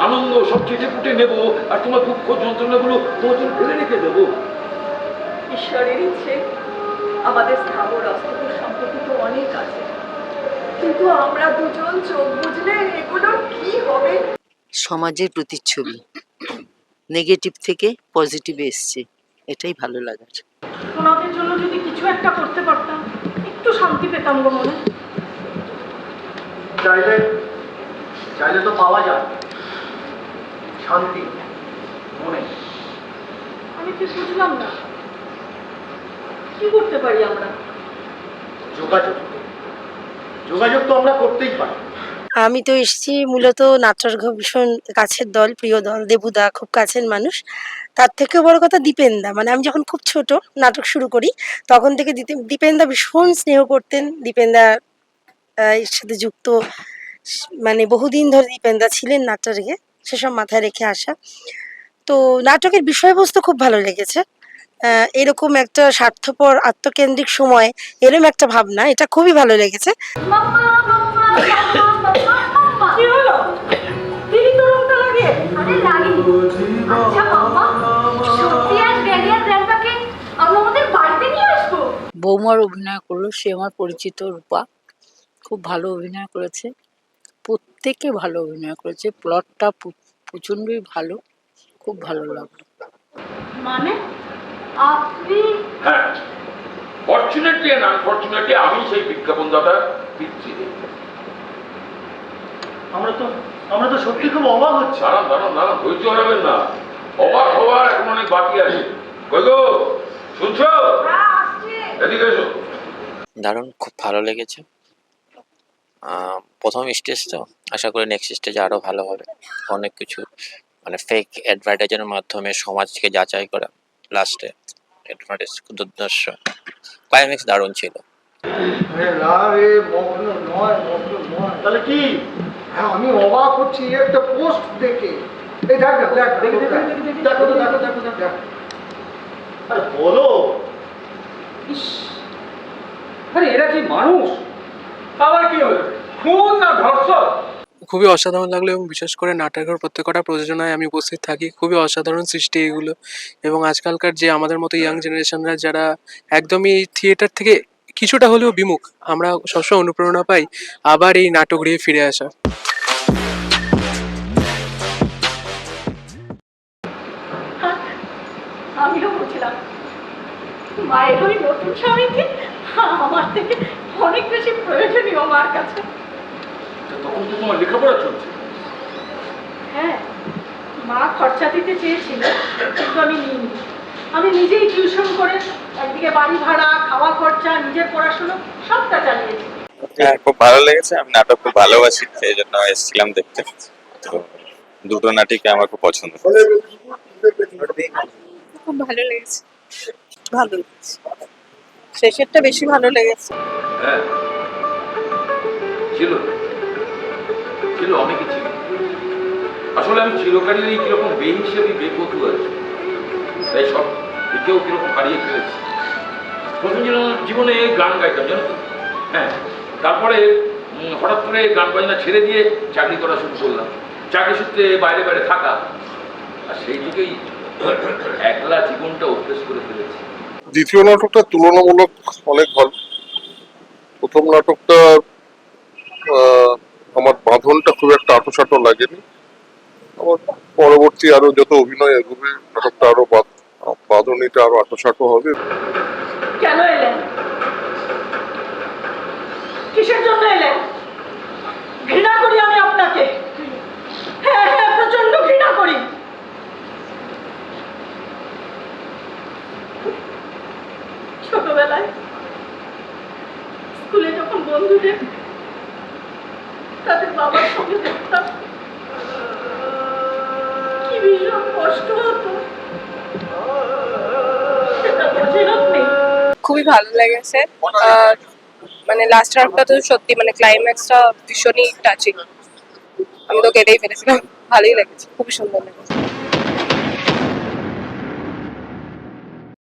আনন্দ সব চেটে পুটে নেবো, আর তোমার দুঃখ যন্ত্রণাগুলো তোমার জন্য ফেলে রেখে দেবো। ঈশ্বরের ইচ্ছে আমাদের স্থাবর অস্থাবর সম্পর্ক তো অনেক আছে, কিন্তু আমরা দুজন চোখ বুঝলে এগুলো কি হবে। সমাজের প্রতিচ্ছবি নেগেটিভ থেকে পজিটিভ এসছে, এটাই ভালো লাগার। ওনাদের জন্য যদি কিছু একটা করতে পারতাম, একটু শান্তি পেতাম গো মনে। চাইলে চাইলে তো পাওয়া যায় শান্তি মনে। আমি কি বুঝলাম না, কি করতে পারি আমরা? যোগাযোগ যোগাযোগ তো আমরা করতেই পারি। আমি তো এসেছি মূলত নাট্যর্ঘ ভীষণ কাছের দল, প্রিয় দল। দেবুদা খুব কাছের মানুষ, তার থেকেও বড় কথা দীপেনদা। মানে আমি যখন খুব ছোট নাটক শুরু করি তখন থেকে দীপেনদা ভীষণ স্নেহ করতেন। দীপেনদা এর সাথে যুক্ত, মানে বহুদিন ধরে দীপেনদা ছিলেন নাট্যর্ঘে, সেসব মাথায় রেখে আসা। তো নাটকের বিষয়বস্তু খুব ভালো লেগেছে। এরকম একটা স্বার্থপর আত্মকেন্দ্রিক সময় এরকম একটা ভাবনা, এটা খুবই ভালো লেগেছে। কি হলো? দিদি তোর ওটা লাগে? আরে লাগেনি। আচ্ছা মাম্মা, সত্যি আজ ড্যাডি আর গ্র্যান্ডপাকে আমরা আমাদের বাড়িতে নিয়ে আসবো? বৌমার অভিনয় করলো, সে আমার পরিচিত রূপা, খুব ভালো অভিনয় করেছে। প্রত্যেকে ভালো অভিনয় করেছে, প্লটটা প্রচণ্ডই ভালো, খুব ভালো লাগলো। মানে আপনি? হ্যাঁ, ফরচুনেটলি এন্ড আনফরচুনেটলি আমি সেই বিজ্ঞাপনদাতার পিতৃ। আমরা তো সত্যি খুব অবাক হচ্ছি। দাঁড়ান দাঁড়ান দাঁড়ান, ধৈর্য হারাবেন না, অবাক হওয়ার এখন অনেক বাকি আছে। কই গো, শুনছো? এদিকে এসো। দারুণ, খুব ভালো লেগেছে। প্রথম স্টেজ তো, আশা করি নেক্সট স্টেজে আরো ভালো হবে। অনেক কিছু মানে ফেক অ্যাডভার্টাইজের মাধ্যমে সমাজকে যাচাই করা, লাস্টে অ্যাডভার্টাইজ দুর্দর্শ, ক্লাইম্যাক্স দারুণ ছিল। তাহলে কি? হ্যাঁ, আমি অবাক হচ্ছি একটা পোস্ট দেখে। এই দেখ না, দেখ দেখো তো, দেখো দেখ। আরে বলো। আরে এরা কি মানুষ? আবার কি হলো, খুন না ধর্ষণ? খুবই অসাধারণ লাগলো, এবং বিশেষ করে নাটকের প্রত্যেকটা প্রযোজনায় আমি উপস্থিত থাকি। খুবই অসাধারণ সৃষ্টি এগুলো, এবং আজকালকার যে আমাদের মতো ইয়াং জেনারেশনরা যারা একদমই থিয়েটার থেকে কিছুটা হলেও বিমুখ, আমরা সবসময় অনুপ্রেরণা পাই আবার এই নাটক গৃহে ফিরে আসা। আমিও বুঝলাম মায়ের ওই নতুন স্বামীকে আমার থেকে অনেক বেশি প্রয়োজনীয় মার কাছে। তখন তো তোমার লেখাপড়া চলছে। হ্যাঁ, মা খরচা দিতে চেয়েছিল, কিন্তু আমি নিইনি। আমি নিজেই টিউশন করে একদিকে বাড়ি ভাড়া, খাওয়া খরচা, নিজের পড়াশোনা সবটা চালিয়েছি। হ্যাঁ, খুব ভালো লেগেছে। আমি নাটক খুব ভালোবাসি, সেই জন্য এসেছিলাম দেখতে। তো দুটো নাটকই আমার খুব পছন্দ। খুব ভালো লেগেছে, ভালো লেগেছে। শেষেরটা বেশি ভালো লেগেছে। হ্যাঁ, ছিল ছিল অনেকই ছিল। আসলে আমি চিরকালীন কিরকম বেহিসেবি বেপতু আছি, তাই সব দিকেও কিরকম হারিয়ে ফেলেছি। প্রথম জীবনে গান গাইতাম, জানো তো? হ্যাঁ, তারপরে হঠাৎ করে গান বাজনা ছেড়ে দিয়ে চাকরি করা শুরু করলাম। চাকরি সূত্রে বাইরে বাইরে থাকা, আর সেই দিকেই একলা জীবনটা অভ্যেস করে ফেলেছি। দ্বিতীয় নাটকটা তুলনামূলক অনেক ভালো। প্রথম নাটকটা আমার বাঁধনটা খুব একটা আঁটোসাঁটো লাগেনি। আমার পরবর্তী আরো যত অভিনয় এগোবে নাটকটা আরো বাঁধনিটা আরো আঁটোসাঁটো হবে। কেন এলেন? কিসের জন্য এলেন? ঘৃণা করি আমি আপনাকে। হ্যাঁ হ্যাঁ, প্রচন্ড ঘৃণা করি। ছোটবেলায় স্কুলে যখন বন্ধুদের তাদের বাবার সঙ্গে দেখতাম, কি ভীষণ কষ্ট হতো, সেটা বোঝেন আপনি? খুবই ভালো লেগেছে। মানে লাস্ট হাফটা তো সত্যি, মানে ক্লাইম্যাক্সটা ভীষণই টাচিং। আমি তো কেঁদেই ফেলেছিলাম। ভালোই লেগেছে, খুবই সুন্দর লেগেছে।